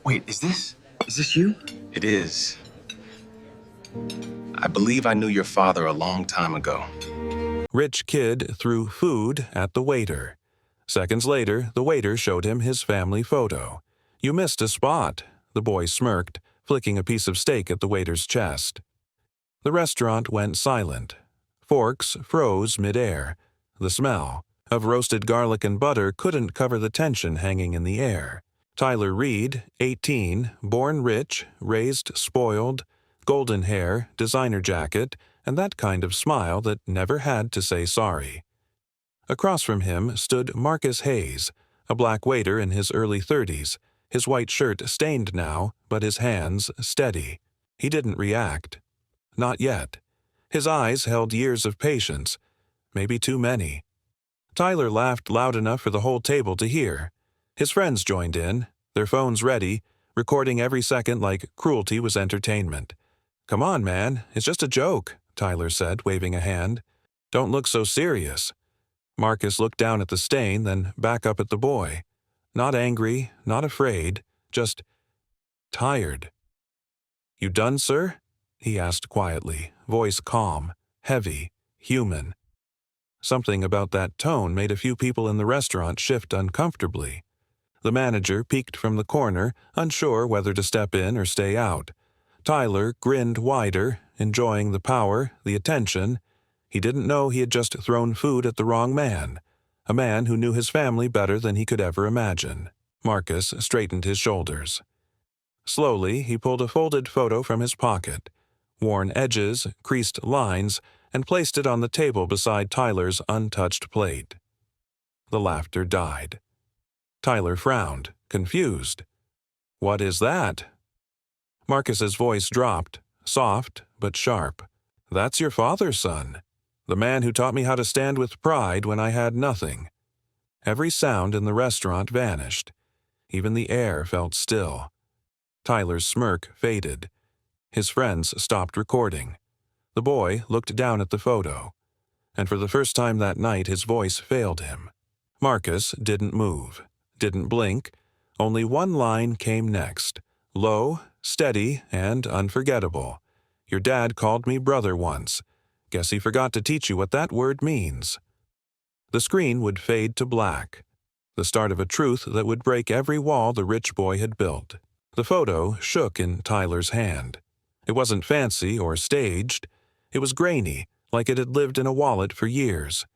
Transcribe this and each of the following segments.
Wait, is this you? It is. I believe I knew your father a long time ago. Rich kid threw food at the waiter. Seconds later, the waiter showed him his family photo. You missed a spot, the boy smirked, flicking a piece of steak at the waiter's chest. The restaurant went silent. Forks froze midair. The smell of roasted garlic and butter couldn't cover the tension hanging in the air. Tyler Reed, 18, born rich, raised spoiled, golden hair, designer jacket, and that kind of smile that never had to say sorry. Across from him stood Marcus Hayes, a black waiter in his early 30s, his white shirt stained now, but his hands steady. He didn't react. Not yet. His eyes held years of patience, maybe too many. Tyler laughed loud enough for the whole table to hear. His friends joined in, their phones ready, recording every second like cruelty was entertainment. "Come on, man, it's just a joke," Tyler said, waving a hand. "Don't look so serious." Marcus looked down at the stain, then back up at the boy. Not angry, not afraid, just tired. "You done, sir?" he asked quietly, voice calm, heavy, human. Something about that tone made a few people in the restaurant shift uncomfortably. The manager peeked from the corner, unsure whether to step in or stay out. Tyler grinned wider, enjoying the power, the attention. He didn't know he had just thrown food at the wrong man, a man who knew his family better than he could ever imagine. Marcus straightened his shoulders. Slowly, he pulled a folded photo from his pocket, worn edges, creased lines, and placed it on the table beside Tyler's untouched plate. The laughter died. Tyler frowned, confused. "What is that?" Marcus's voice dropped, soft but sharp. "That's your father, son. The man who taught me how to stand with pride when I had nothing." Every sound in the restaurant vanished. Even the air felt still. Tyler's smirk faded. His friends stopped recording. The boy looked down at the photo, and for the first time that night his voice failed him. Marcus didn't move, didn't blink. Only one line came next, low, steady, and unforgettable. "Your dad called me brother once. Guess he forgot to teach you what that word means." The screen would fade to black, the start of a truth that would break every wall the rich boy had built. The photo shook in Tyler's hand. It wasn't fancy or staged. It was grainy, like it had lived in a wallet for years.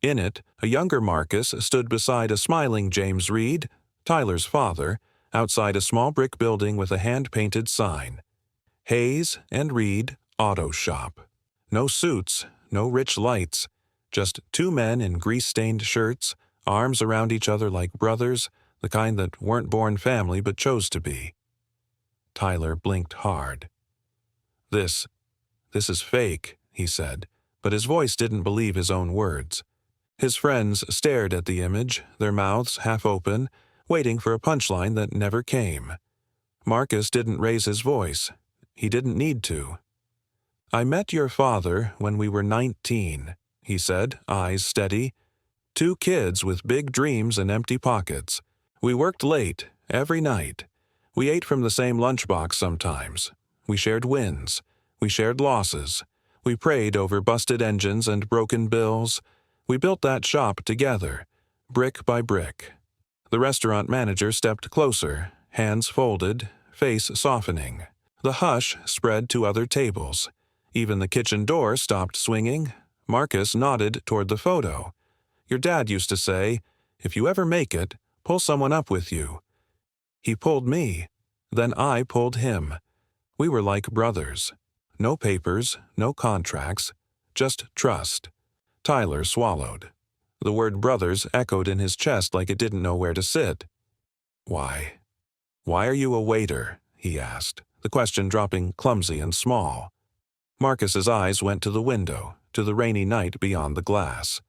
In it, a younger Marcus stood beside a smiling James Reed, Tyler's father, outside a small brick building with a hand-painted sign. Hayes and Reed Auto Shop. No suits, no rich lights, just two men in grease-stained shirts, arms around each other like brothers, the kind that weren't born family but chose to be. Tyler blinked hard. This is fake," he said, but his voice didn't believe his own words. His friends stared at the image, their mouths half open, waiting for a punchline that never came. Marcus didn't raise his voice. He didn't need to. "I met your father when we were 19, he said, eyes steady. "Two kids with big dreams and empty pockets. We worked late, every night. We ate from the same lunchbox sometimes. We shared wins. We shared losses. We prayed over busted engines and broken bills. We built that shop together, brick by brick." The restaurant manager stepped closer, hands folded, face softening. The hush spread to other tables. Even the kitchen door stopped swinging. Marcus nodded toward the photo. "Your dad used to say, 'If you ever make it, pull someone up with you.' He pulled me. Then I pulled him. We were like brothers. No papers, no contracts, just trust." Tyler swallowed. The word brothers echoed in his chest like it didn't know where to sit. Why are you a waiter?" he asked, the question dropping clumsy and small. Marcus's eyes went to the window, to the rainy night beyond the glass.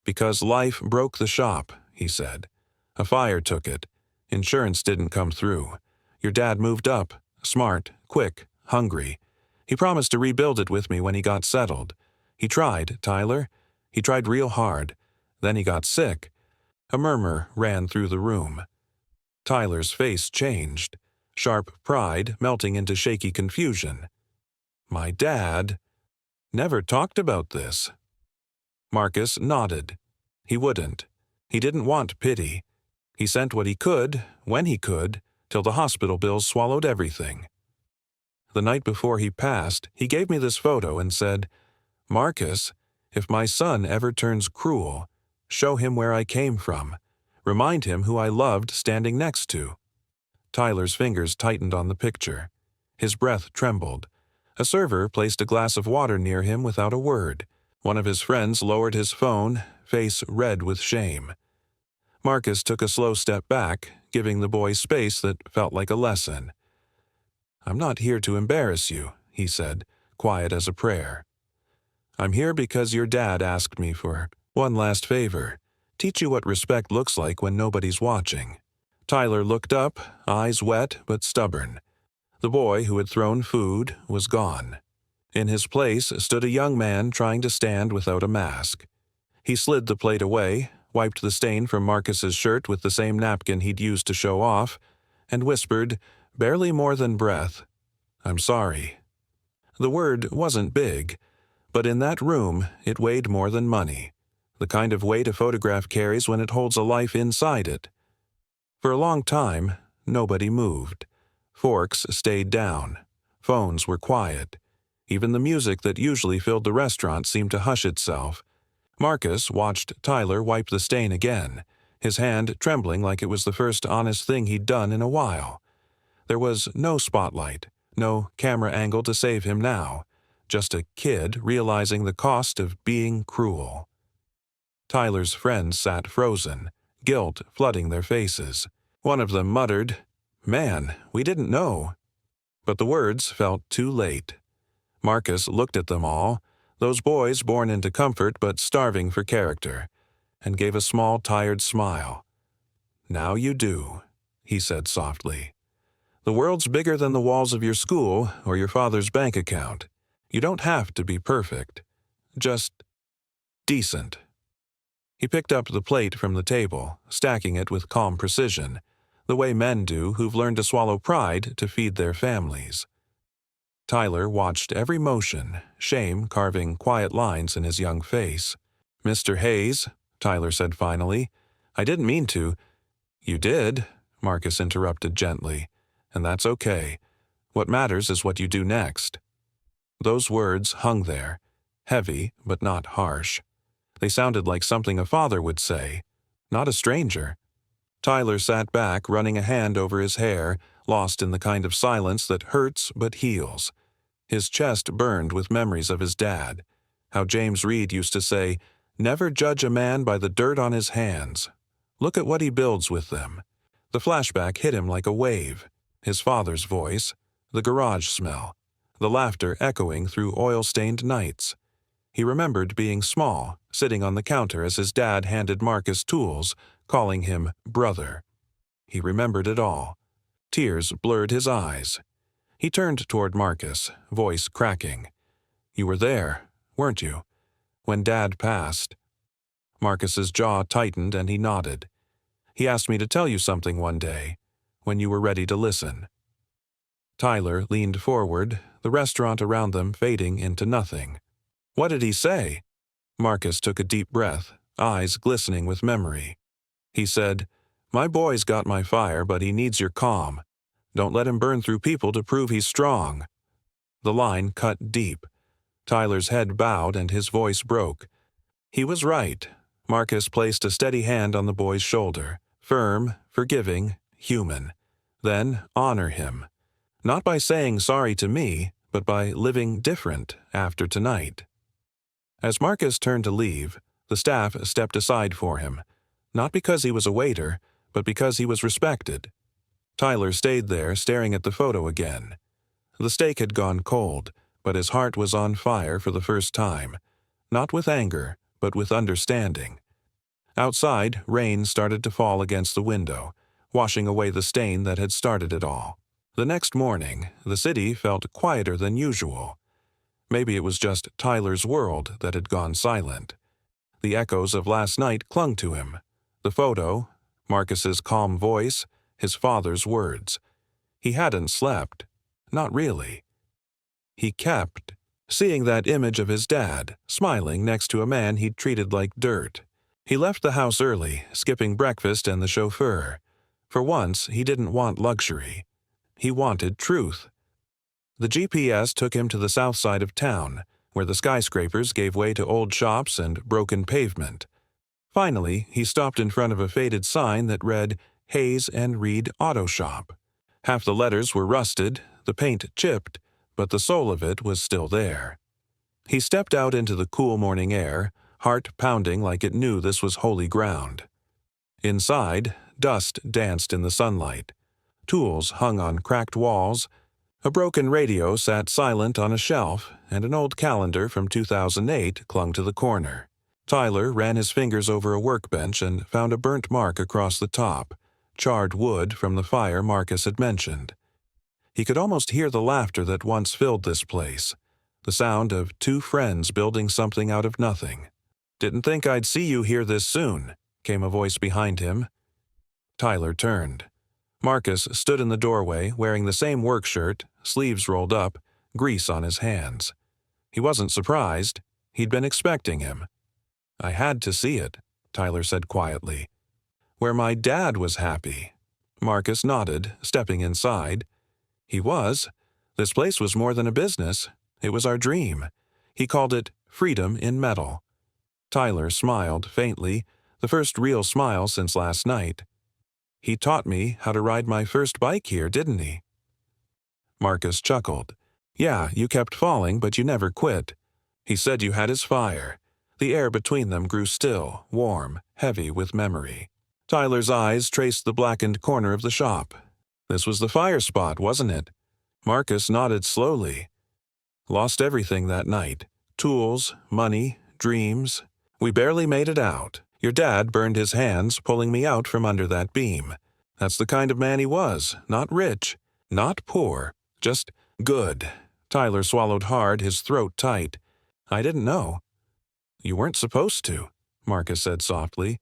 "Because life broke the shop," he said. "A fire took it. Insurance didn't come through. Your dad moved up, smart, quick, hungry. He promised to rebuild it with me when he got settled. He tried, Tyler. He tried real hard. Then he got sick." A murmur ran through the room. Tyler's face changed. sharp pride melting into shaky confusion. My dad never talked about this. Marcus nodded. He wouldn't. He didn't want pity. He sent what he could, when he could, till the hospital bills swallowed everything. The night before he passed, he gave me this photo and said, "Marcus, if my son ever turns cruel, show him where I came from. Remind him who I loved standing next to." Tyler's fingers tightened on the picture. His breath trembled. A server placed a glass of water near him without a word. One of his friends lowered his phone, face red with shame. Marcus took a slow step back, giving the boy space that felt like a lesson. "I'm not here to embarrass you," he said, quiet as a prayer. "I'm here because your dad asked me for one last favor. Teach you what respect looks like when nobody's watching." Tyler looked up, eyes wet but stubborn. The boy who had thrown food was gone. In his place stood a young man trying to stand without a mask. He slid the plate away, wiped the stain from Marcus's shirt with the same napkin he'd used to show off, and whispered, barely more than breath, "I'm sorry." The word wasn't big, but in that room it weighed more than money, the kind of weight a photograph carries when it holds a life inside it. For a long time, nobody moved. Forks stayed down. Phones were quiet. Even the music that usually filled the restaurant seemed to hush itself. Marcus watched Tyler wipe the stain again, his hand trembling like it was the first honest thing he'd done in a while. There was no spotlight, no camera angle to save him now, just a kid realizing the cost of being cruel. Tyler's friends sat frozen, guilt flooding their faces. One of them muttered, "Man, we didn't know." But the words felt too late. Marcus looked at them all, those boys born into comfort but starving for character, and gave a small, tired smile. "Now you do," he said softly. "The world's bigger than the walls of your school or your father's bank account. You don't have to be perfect. Just decent." He picked up the plate from the table, stacking it with calm precision, the way men do who've learned to swallow pride to feed their families. Tyler watched every motion, shame carving quiet lines in his young face. "Mr. Hayes," Tyler said finally, "I didn't mean to—" "You did," Marcus interrupted gently, "and that's okay. What matters is what you do next." Those words hung there, heavy but not harsh. They sounded like something a father would say, not a stranger. Tyler sat back, running a hand over his hair, lost in the kind of silence that hurts but heals. His chest burned with memories of his dad, how James Reed used to say, "Never judge a man by the dirt on his hands. Look at what he builds with them." The flashback hit him like a wave. His father's voice, the garage smell, the laughter echoing through oil-stained nights. He remembered being small, sitting on the counter as his dad handed Marcus tools, calling him brother. He remembered it all. Tears blurred his eyes. He turned toward Marcus, voice cracking. "You were there, weren't you, when Dad passed?" Marcus's jaw tightened and he nodded. "He asked me to tell you something one day, when you were ready to listen." Tyler leaned forward, the restaurant around them fading into nothing. "What did he say?" Marcus took a deep breath, eyes glistening with memory. He said, "My boy's got my fire, but he needs your calm. Don't let him burn through people to prove he's strong." The line cut deep. Tyler's head bowed and his voice broke. He was right. Marcus placed a steady hand on the boy's shoulder, firm, forgiving, human. Then honor him. Not by saying sorry to me, but by living different after tonight. As Marcus turned to leave, the staff stepped aside for him, not because he was a waiter, but because he was respected. Tyler stayed there staring at the photo again. The steak had gone cold, but his heart was on fire for the first time, not with anger, but with understanding. Outside, rain started to fall against the window, washing away the stain that had started it all. The next morning, the city felt quieter than usual. Maybe it was just Tyler's world that had gone silent. The echoes of last night clung to him. The photo, Marcus's calm voice, his father's words. He hadn't slept. Not really. He kept seeing that image of his dad, smiling next to a man he'd treated like dirt. He left the house early, skipping breakfast and the chauffeur. For once, he didn't want luxury. He wanted truth. The GPS took him to the south side of town, where the skyscrapers gave way to old shops and broken pavement. Finally, he stopped in front of a faded sign that read Hayes and Reed Auto Shop. Half the letters were rusted, the paint chipped, but the soul of it was still there. He stepped out into the cool morning air, heart pounding like it knew this was holy ground. Inside, dust danced in the sunlight. Tools hung on cracked walls. A broken radio sat silent on a shelf, and an old calendar from 2008 clung to the corner. Tyler ran his fingers over a workbench and found a burnt mark across the top, charred wood from the fire Marcus had mentioned. He could almost hear the laughter that once filled this place, the sound of two friends building something out of nothing. "Didn't think I'd see you here this soon," came a voice behind him. Tyler turned. Marcus stood in the doorway wearing the same work shirt, sleeves rolled up, grease on his hands. He wasn't surprised. He'd been expecting him. "I had to see it," Tyler said quietly. "Where my dad was happy." Marcus nodded, stepping inside. He was. This place was more than a business. It was our dream. He called it freedom in metal. Tyler smiled faintly, the first real smile since last night. "He taught me how to ride my first bike here, didn't he?" Marcus chuckled. "Yeah, you kept falling, but you never quit. He said you had his fire." The air between them grew still, warm, heavy with memory. Tyler's eyes traced the blackened corner of the shop. This was the fire spot, wasn't it? Marcus nodded slowly. "Lost everything that night. Tools, money, dreams. We barely made it out. Your dad burned his hands pulling me out from under that beam. That's the kind of man he was, not rich, not poor, just good." Tyler swallowed hard, his throat tight. "I didn't know." "You weren't supposed to," Marcus said softly.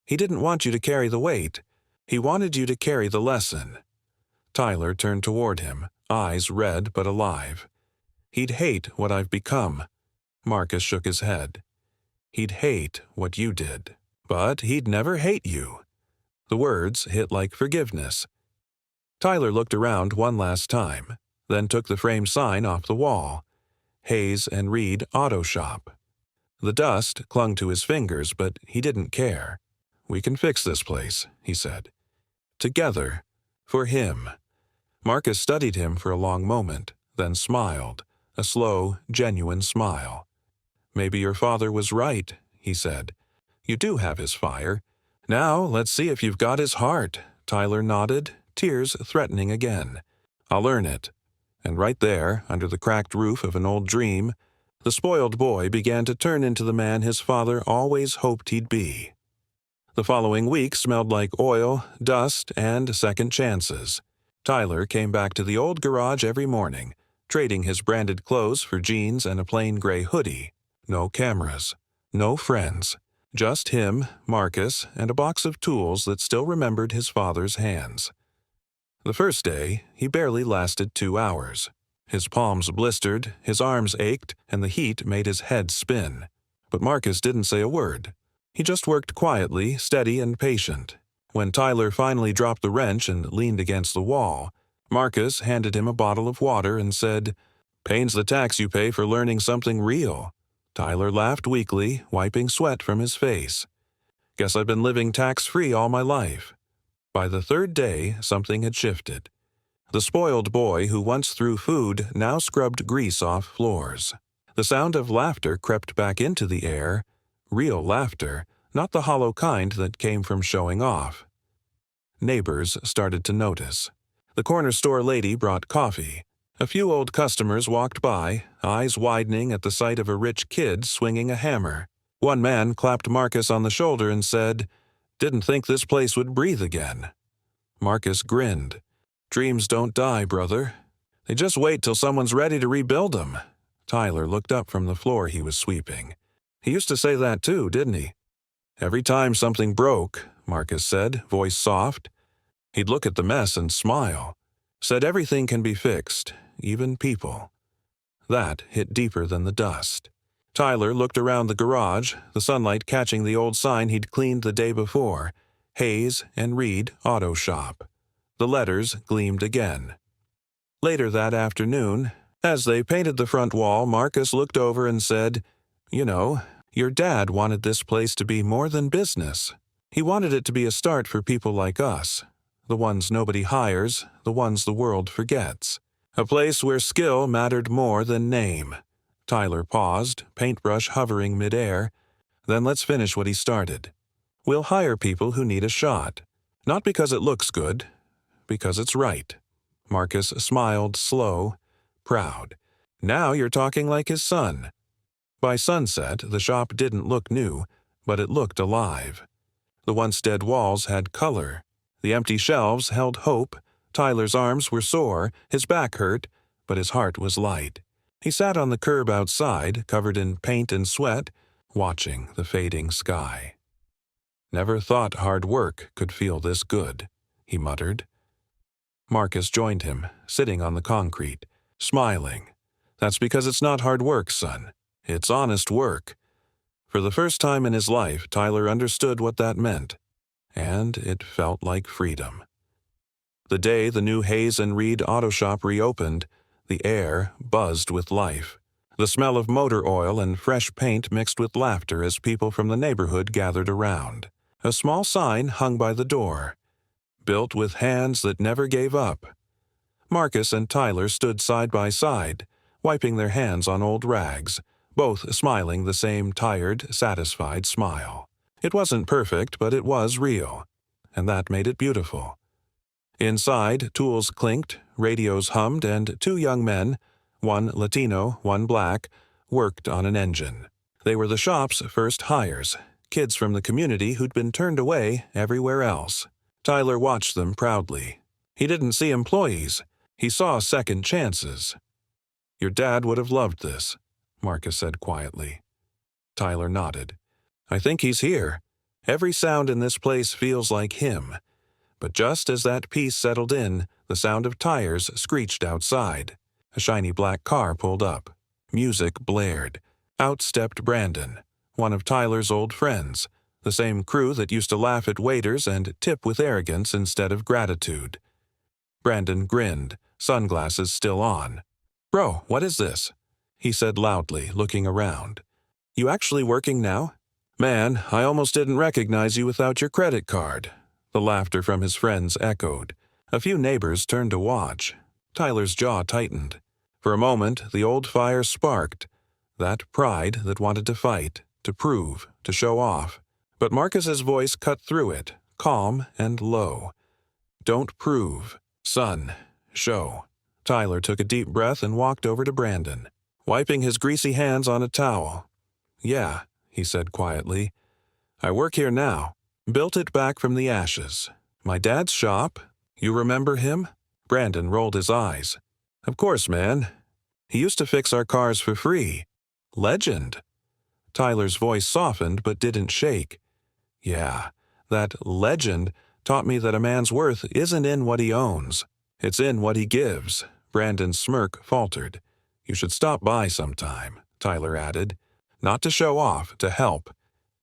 "He didn't want you to carry the weight. He wanted you to carry the lesson." Tyler turned toward him, eyes red but alive. "He'd hate what I've become." Marcus shook his head. "He'd hate what you did. But he'd never hate you." The words hit like forgiveness. Tyler looked around one last time, then took the framed sign off the wall. Hayes and Reed Auto Shop. The dust clung to his fingers, but he didn't care. "We can fix this place," he said. "Together. For him." Marcus studied him for a long moment, then smiled, a slow, genuine smile. "Maybe your father was right," he said. "You do have his fire. Now let's see if you've got his heart." Tyler nodded, tears threatening again. "I'll earn it." And right there, under the cracked roof of an old dream, the spoiled boy began to turn into the man his father always hoped he'd be. The following week smelled like oil, dust, and second chances. Tyler came back to the old garage every morning, trading his branded clothes for jeans and a plain gray hoodie. No cameras. No friends. Just him, Marcus, and a box of tools that still remembered his father's hands. The first day, he barely lasted 2 hours. His palms blistered, his arms ached, and the heat made his head spin. But Marcus didn't say a word. He just worked quietly, steady and patient. When Tyler finally dropped the wrench and leaned against the wall, Marcus handed him a bottle of water and said, "Pain's the tax you pay for learning something real." Tyler laughed weakly, wiping sweat from his face. "Guess I've been living tax-free all my life." By the third day, something had shifted. The spoiled boy who once threw food now scrubbed grease off floors. The sound of laughter crept back into the air, real laughter, not the hollow kind that came from showing off. Neighbors started to notice. The corner store lady brought coffee. A few old customers walked by, eyes widening at the sight of a rich kid swinging a hammer. One man clapped Marcus on the shoulder and said, "Didn't think this place would breathe again." Marcus grinned. "Dreams don't die, brother. They just wait till someone's ready to rebuild them." Tyler looked up from the floor he was sweeping. "He used to say that too, didn't he?" "Every time something broke," Marcus said, voice soft. He'd look at the mess and smile. Said everything can be fixed, even people. That hit deeper than the dust. Tyler looked around the garage, the sunlight catching the old sign he'd cleaned the day before, Hayes and Reed Auto Shop. The letters gleamed again. Later that afternoon, as they painted the front wall, Marcus looked over and said, "You know, your dad wanted this place to be more than business. He wanted it to be a start for people like us, the ones nobody hires, the ones the world forgets. A place where skill mattered more than name." Tyler paused, paintbrush hovering midair. "Then let's finish what he started. We'll hire people who need a shot. Not because it looks good, because it's right." Marcus smiled slow, proud. "Now you're talking like his son." By sunset, the shop didn't look new, but it looked alive. The once dead walls had color. The empty shelves held hope. Tyler's arms were sore, his back hurt, but his heart was light. He sat on the curb outside, covered in paint and sweat, watching the fading sky. "Never thought hard work could feel this good," he muttered. Marcus joined him, sitting on the concrete, smiling. "That's because it's not hard work, son. It's honest work." For the first time in his life, Tyler understood what that meant, and it felt like freedom. The day the new Hayes and Reed Auto Shop reopened, the air buzzed with life. The smell of motor oil and fresh paint mixed with laughter as people from the neighborhood gathered around. A small sign hung by the door. "Built with hands that never gave up." Marcus and Tyler stood side by side, wiping their hands on old rags, both smiling the same tired, satisfied smile. It wasn't perfect, but it was real, and that made it beautiful. Inside, tools clinked, radios hummed, and two young men, one Latino, one black, worked on an engine. They were the shop's first hires, kids from the community who'd been turned away everywhere else. Tyler watched them proudly. He didn't see employees. He saw second chances. "Your dad would have loved this," Marcus said quietly. Tyler nodded. "I think he's here. Every sound in this place feels like him." But just as that peace settled in, the sound of tires screeched outside. A shiny black car pulled up. Music blared. Out stepped Brandon, one of Tyler's old friends, the same crew that used to laugh at waiters and tip with arrogance instead of gratitude. Brandon grinned, sunglasses still on. "Bro, what is this?" he said loudly, looking around. "You actually working now?" "Man, I almost didn't recognize you without your credit card." The laughter from his friends echoed. A few neighbors turned to watch. Tyler's jaw tightened. For a moment, the old fire sparked. That pride that wanted to fight, to prove, to show off. But Marcus's voice cut through it, calm and low. "Don't prove. Son, show." Tyler took a deep breath and walked over to Brandon, wiping his greasy hands on a towel. "Yeah," he said quietly. "I work here now. Built it back from the ashes. My dad's shop. You remember him?" Brandon rolled his eyes. "Of course, man. He used to fix our cars for free. Legend." Tyler's voice softened but didn't shake. "Yeah, that legend taught me that a man's worth isn't in what he owns. It's in what he gives." Brandon's smirk faltered. "You should stop by sometime," Tyler added. "Not to show off, to help.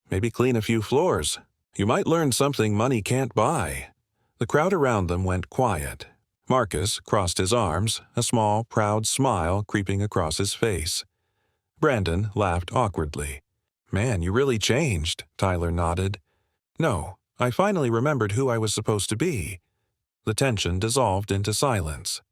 Maybe clean a few floors. You might learn something money can't buy." The crowd around them went quiet. Marcus crossed his arms, a small, proud smile creeping across his face. Brandon laughed awkwardly. "Man, you really changed," Tyler nodded. "No, I finally remembered who I was supposed to be." The tension dissolved into silence.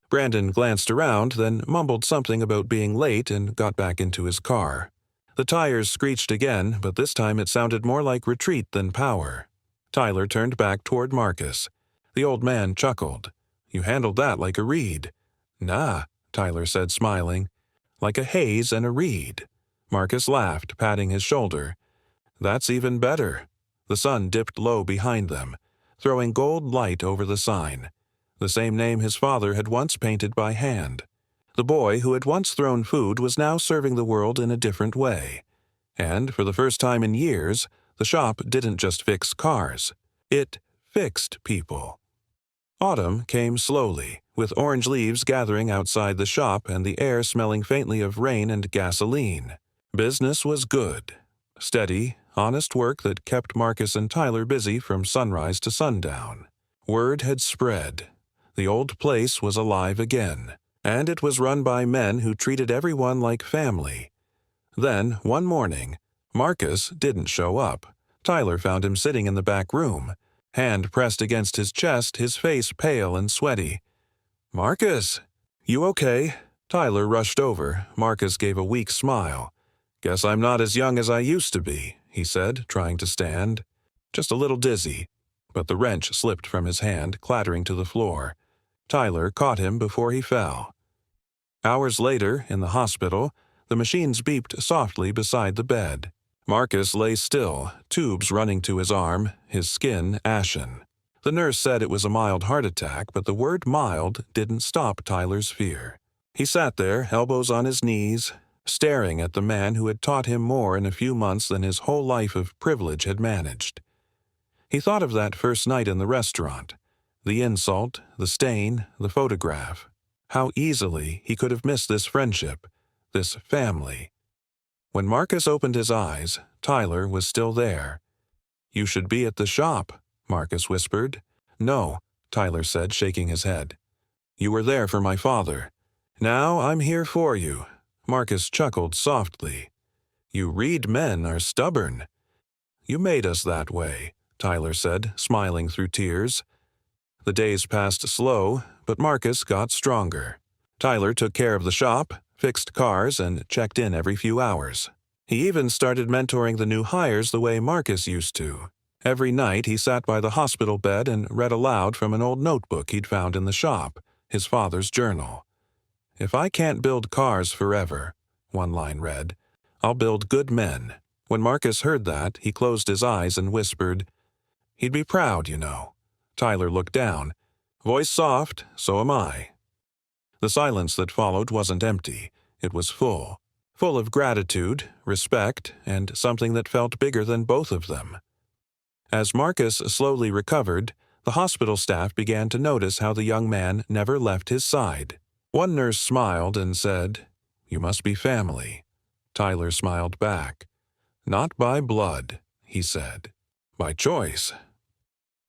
Brandon glanced around, then mumbled something about being late and got back into his car. The tires screeched again, but this time it sounded more like retreat than power. Tyler turned back toward Marcus. The old man chuckled. "You handled that like a Reed." "Nah," Tyler said, smiling. "Like a Hayes and a Reed." Marcus laughed, patting his shoulder. "That's even better." The sun dipped low behind them, throwing gold light over the sign. The same name his father had once painted by hand. The boy who had once thrown food was now serving the world in a different way. And for the first time in years, the shop didn't just fix cars. It fixed people. Autumn came slowly, with orange leaves gathering outside the shop and the air smelling faintly of rain and gasoline. Business was good. Steady, honest work that kept Marcus and Tyler busy from sunrise to sundown. Word had spread. The old place was alive again, and it was run by men who treated everyone like family. Then, one morning, Marcus didn't show up. Tyler found him sitting in the back room, hand pressed against his chest, his face pale and sweaty. "Marcus, you okay?" Tyler rushed over. Marcus gave a weak smile. "Guess I'm not as young as I used to be," he said, trying to stand. "Just a little dizzy." But the wrench slipped from his hand, clattering to the floor. Tyler caught him before he fell. Hours later, in the hospital, the machines beeped softly beside the bed. Marcus lay still, tubes running to his arm, his skin ashen. The nurse said it was a mild heart attack, but the word mild didn't stop Tyler's fear. He sat there, elbows on his knees, staring at the man who had taught him more in a few months than his whole life of privilege had managed. He thought of that first night in the restaurant, the insult, the stain, the photograph. How easily he could have missed this friendship, this family. When Marcus opened his eyes, Tyler was still there. "You should be at the shop," Marcus whispered. "No," Tyler said, shaking his head. "You were there for my father. Now I'm here for you." Marcus chuckled softly. "You Reed men are stubborn." "You made us that way," Tyler said, smiling through tears. The days passed slow, but Marcus got stronger. Tyler took care of the shop, fixed cars, and checked in every few hours. He even started mentoring the new hires the way Marcus used to. Every night he sat by the hospital bed and read aloud from an old notebook he'd found in the shop, his father's journal. "If I can't build cars forever," one line read, "I'll build good men." When Marcus heard that, he closed his eyes and whispered, "He'd be proud, you know." Tyler looked down. Voice soft, "So am I." The silence that followed wasn't empty. It was full. Full of gratitude, respect, and something that felt bigger than both of them. As Marcus slowly recovered, the hospital staff began to notice how the young man never left his side. One nurse smiled and said, "You must be family." Tyler smiled back. "Not by blood," he said. "By choice."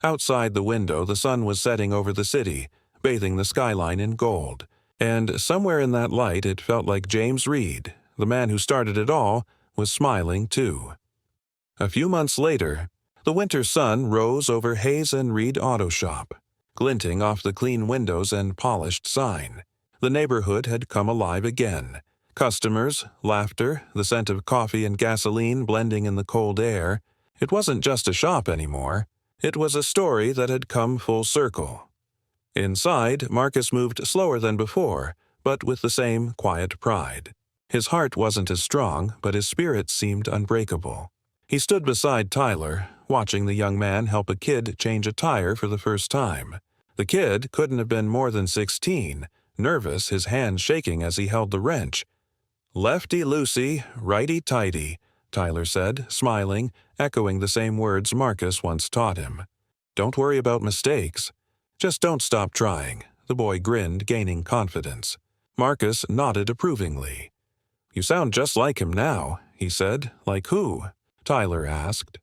Outside the window, the sun was setting over the city, bathing the skyline in gold. And somewhere in that light it felt like James Reed, the man who started it all, was smiling too. A few months later, the winter sun rose over Hayes and Reed Auto Shop, glinting off the clean windows and polished sign. The neighborhood had come alive again. Customers, laughter, the scent of coffee and gasoline blending in the cold air. It wasn't just a shop anymore. It was a story that had come full circle. Inside, Marcus moved slower than before, but with the same quiet pride. His heart wasn't as strong, but his spirit seemed unbreakable. He stood beside Tyler, watching the young man help a kid change a tire for the first time. The kid couldn't have been more than 16, nervous, his hands shaking as he held the wrench. "Lefty-loosey, righty-tighty," Tyler said, smiling, echoing the same words Marcus once taught him. "Don't worry about mistakes. Just don't stop trying." The boy grinned, gaining confidence. Marcus nodded approvingly. "You sound just like him now," he said. "Like who?" Tyler asked.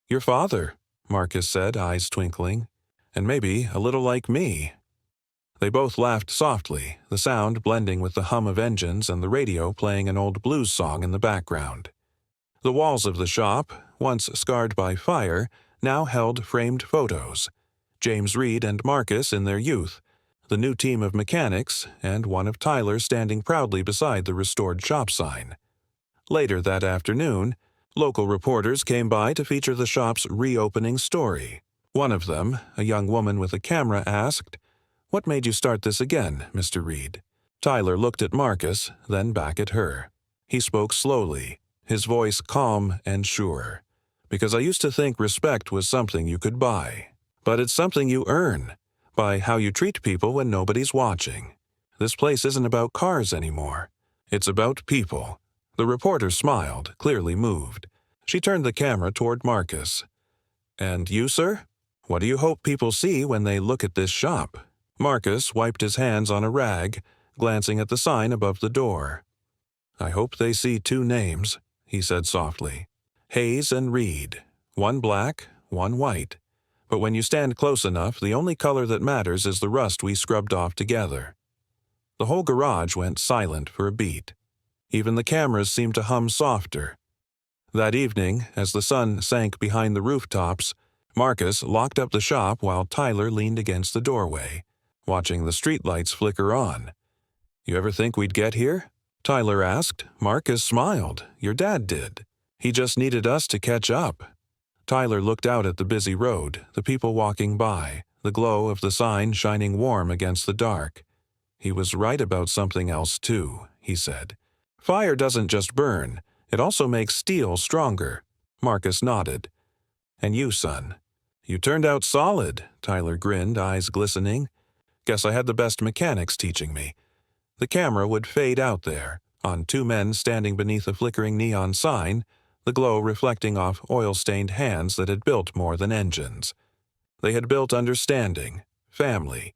"Your father," Marcus said, eyes twinkling. "And maybe a little like me." They both laughed softly, the sound blending with the hum of engines and the radio playing an old blues song in the background. The walls of the shop, once scarred by fire, now held framed photos. James Reed and Marcus in their youth, the new team of mechanics, and one of Tyler standing proudly beside the restored shop sign. Later that afternoon, local reporters came by to feature the shop's reopening story. One of them, a young woman with a camera, asked, "What made you start this again, Mr. Reed?" Tyler looked at Marcus, then back at her. He spoke slowly, his voice calm and sure. "Because I used to think respect was something you could buy. But it's something you earn, by how you treat people when nobody's watching. This place isn't about cars anymore. It's about people." The reporter smiled, clearly moved. She turned the camera toward Marcus. "And you, sir?" What do you hope people see when they look at this shop? Marcus wiped his hands on a rag, glancing at the sign above the door. I hope they see 2 names, he said softly. Hayes and Reed. One black, one white. But when you stand close enough, the only color that matters is the rust we scrubbed off together. The whole garage went silent for a beat. Even the cameras seemed to hum softer. That evening, as the sun sank behind the rooftops, Marcus locked up the shop while Tyler leaned against the doorway, watching the streetlights flicker on. You ever think we'd get here? Tyler asked. Marcus smiled. Your dad did. He just needed us to catch up. Tyler looked out at the busy road, the people walking by, the glow of the sign shining warm against the dark. He was right about something else too, he said. Fire doesn't just burn, it also makes steel stronger. Marcus nodded. And you, son? You turned out solid, Tyler grinned, eyes glistening. Guess I had the best mechanics teaching me. The camera would fade out there, on 2 men standing beneath a flickering neon sign, the glow reflecting off oil-stained hands that had built more than engines. They had built understanding, family,